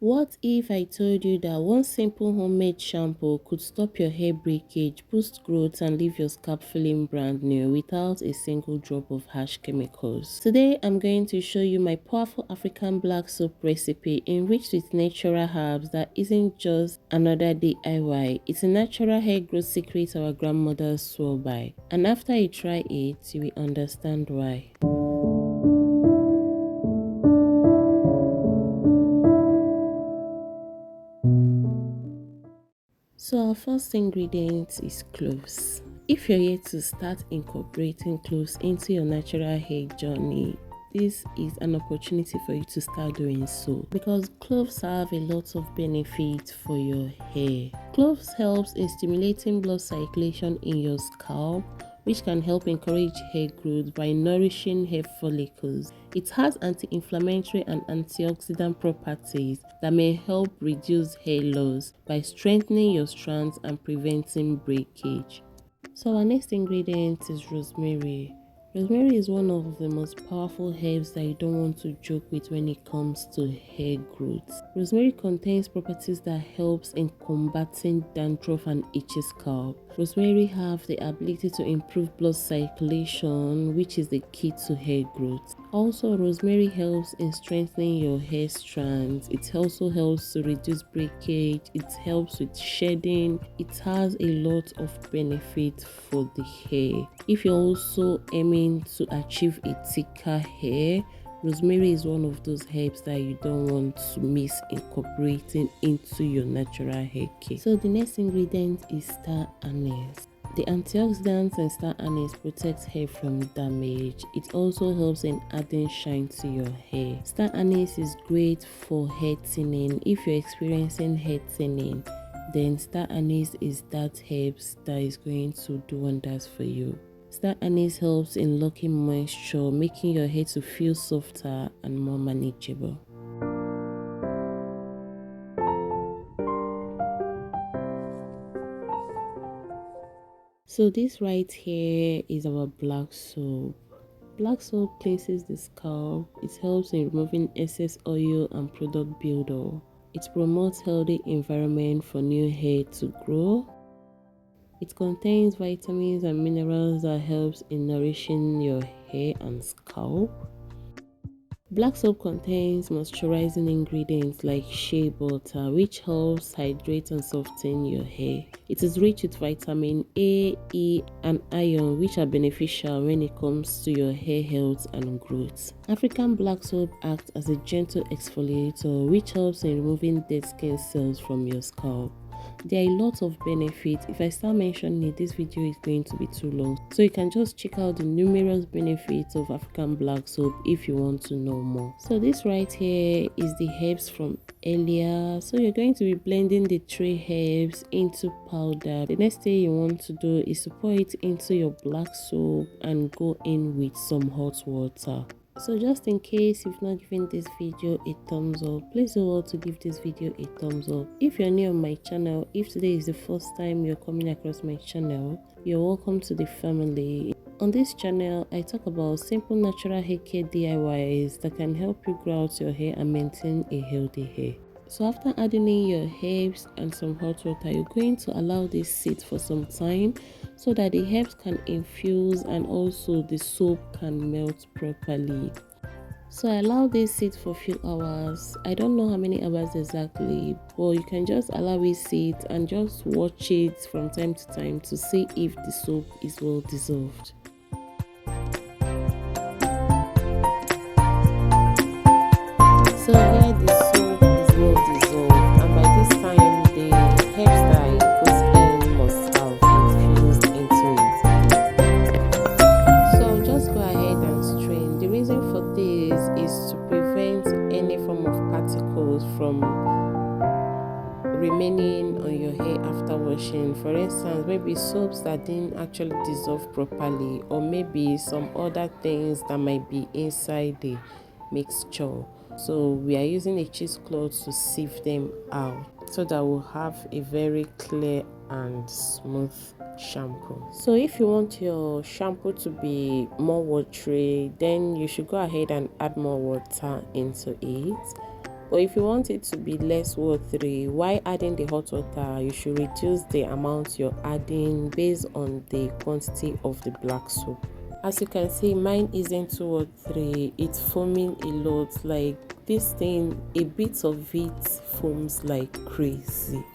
What if I told you that one simple homemade shampoo could stop your hair breakage, boost growth, and leave your scalp feeling brand new without a single drop of harsh chemicals? Today, I'm going to show you my powerful African black soap recipe enriched with natural herbs that isn't just another DIY. It's a natural hair growth secret our grandmothers swore by. And after you try it, you will understand why. So our first ingredient is cloves. If you're yet to start incorporating cloves into your natural hair journey, this is an opportunity for you to start doing so, because cloves have a lot of benefits for your hair. Cloves helps in stimulating blood circulation in your scalp, which can help encourage hair growth by nourishing hair follicles. It has anti-inflammatory and antioxidant properties that may help reduce hair loss by strengthening your strands and preventing breakage. So our next ingredient is rosemary. Rosemary is one of the most powerful herbs that you don't want to joke with when it comes to hair growth. Rosemary contains properties that helps in combating dandruff and itchy scalp. Rosemary have the ability to improve blood circulation, which is the key to hair growth. Also, rosemary helps in strengthening your hair strands. It also helps to reduce breakage. It helps with shedding. It has a lot of benefits for the hair. If you're also aiming to achieve a thicker hair, rosemary is one of those herbs that you don't want to miss incorporating into your natural hair care. So the next ingredient is star anise. The antioxidants in star anise protects hair from damage. It also helps in adding shine to your hair. Star anise is great for hair thinning. If you're experiencing hair thinning, then star anise is that herb that is going to do wonders for you. Star anise helps in locking moisture, making your hair to feel softer and more manageable. So this right here is our black soap. Black soap cleanses the scalp. It helps in removing excess oil and product buildup. It promotes healthy environment for new hair to grow. It contains vitamins and minerals that helps in nourishing your hair and scalp. Black soap contains moisturizing ingredients like shea butter, which helps hydrate and soften your hair. It is rich with vitamin A, E, and iron, which are beneficial when it comes to your hair health and growth. African black soap acts as a gentle exfoliator, which helps in removing dead skin cells from your scalp. There are a lot of benefits. If I start mentioning it, this video is going to be too long. So you can just check out the numerous benefits of African black soap if you want to know more. So this right here is the herbs from earlier. So you're going to be blending the three herbs into powder. The next thing you want to do is to pour it into your black soap and go in with some hot water. So just in case you've not given this video a thumbs up, please do well to give this video a thumbs up. If you're new on my channel, if today is the first time you're coming across my channel, you're welcome to the family. On this channel, I talk about simple natural hair care DIYs that can help you grow out your hair and maintain a healthy hair. So after adding in your herbs and some hot water, you're going to allow this sit for some time so that the herbs can infuse and also the soap can melt properly. So I allow this sit for a few hours. I don't know how many hours exactly, but you can just allow it sit and just watch it from time to time to see if the soap is well dissolved. So here the soap is well dissolved, and by this time the herbs that I put in must have infused into it. So just go ahead and strain. The reason for this is to prevent any form of particles from remaining on your hair after washing. For instance, maybe soaps that didn't actually dissolve properly, or maybe some other things that might be inside the mixture. So we are using a cheesecloth to sieve them out so that we'll have a very clear and smooth shampoo. So if you want your shampoo to be more watery, then you should go ahead and add more water into it. But if you want it to be less watery, while adding the hot water, you should reduce the amount you're adding based on the quantity of the black soap. As you can see, mine isn't 2 or 3, it's foaming a lot. Like this thing, a bit of it foams like crazy.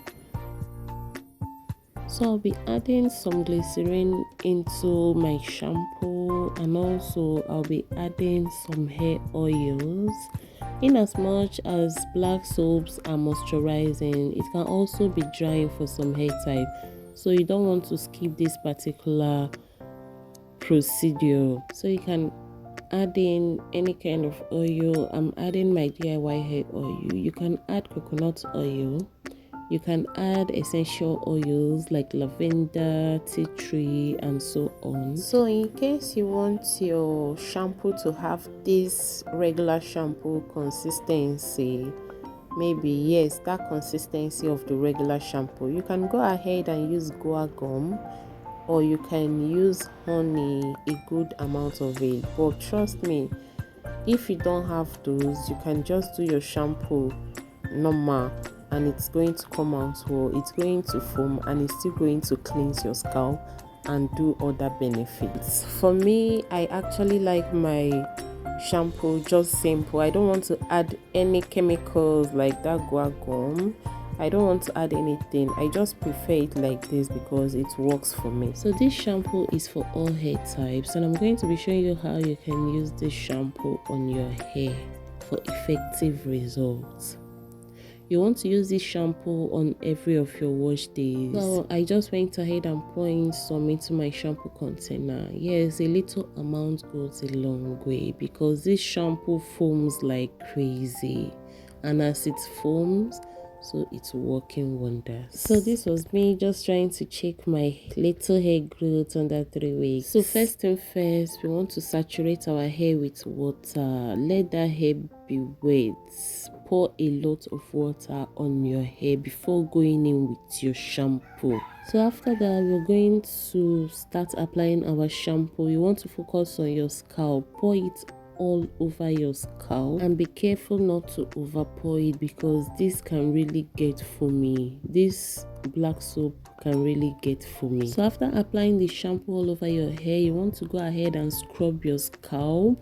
So I'll be adding some glycerin into my shampoo, and also I'll be adding some hair oils. In as much as black soaps are moisturizing, it can also be drying for some hair type, so you don't want to skip this particular procedure. So you can add in any kind of oil. I'm adding my DIY hair oil. You can add coconut oil. You can add essential oils like lavender, tea tree, and so on. So in case you want your shampoo to have this regular shampoo consistency, maybe yes, that consistency of the regular shampoo, you can go ahead and use guar gum, or you can use honey, a good amount of it. But trust me, if you don't have those, you can just do your shampoo normal and it's going to come out well. It's going to foam and it's still going to cleanse your scalp and do other benefits. For me, I actually like my shampoo just simple. I don't want to add any chemicals like that guar gum. I don't want to add anything. I just prefer it like this because it works for me. So this shampoo is for all hair types, and I'm going to be showing you how you can use this shampoo on your hair for effective results. You want to use this shampoo on every of your wash days. So I just went ahead and poured some into my shampoo container. Yes, a little amount goes a long way because this shampoo foams like crazy, and as it foams, so it's working wonders. So this was me just trying to check my little hair growth under 3 weeks. So first thing first, we want to saturate our hair with water. Let that hair be wet. Pour a lot of water on your hair before going in with your shampoo. So after that, we're going to start applying our shampoo. You want to focus on your scalp. Pour it all over your scalp and be careful not to over pour it because this can really get foamy. This black soap can really get foamy. So after applying the shampoo all over your hair, you want to go ahead and scrub your scalp.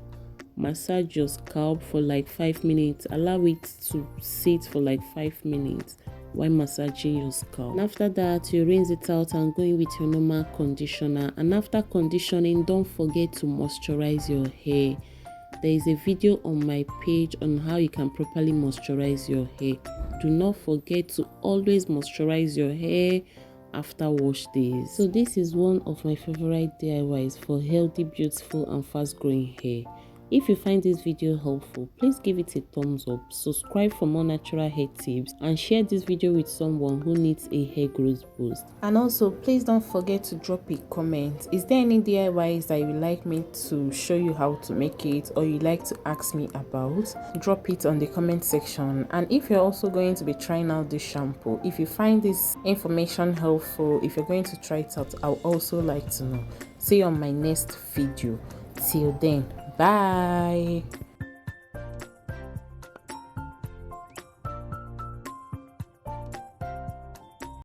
Massage your scalp for like 5 minutes. Allow it to sit for like 5 minutes while massaging your scalp. And after that, you rinse it out and go in with your normal conditioner. And after conditioning, don't forget to moisturize your hair. There is a video on my page on how you can properly moisturize your hair. Do not forget to always moisturize your hair after wash days. So this is one of my favorite DIYs for healthy, beautiful, and fast growing hair. If you find this video helpful, please give it a thumbs up, subscribe for more natural hair tips, and share this video with someone who needs a hair growth boost. And also, please don't forget to drop a comment. Is there any DIYs that you would like me to show you how to make it, or you like to ask me about? Drop it on the comment section. And if you're also going to be trying out this shampoo, if you find this information helpful, if you're going to try it out, I would also like to know. See you on my next video. Till then, bye.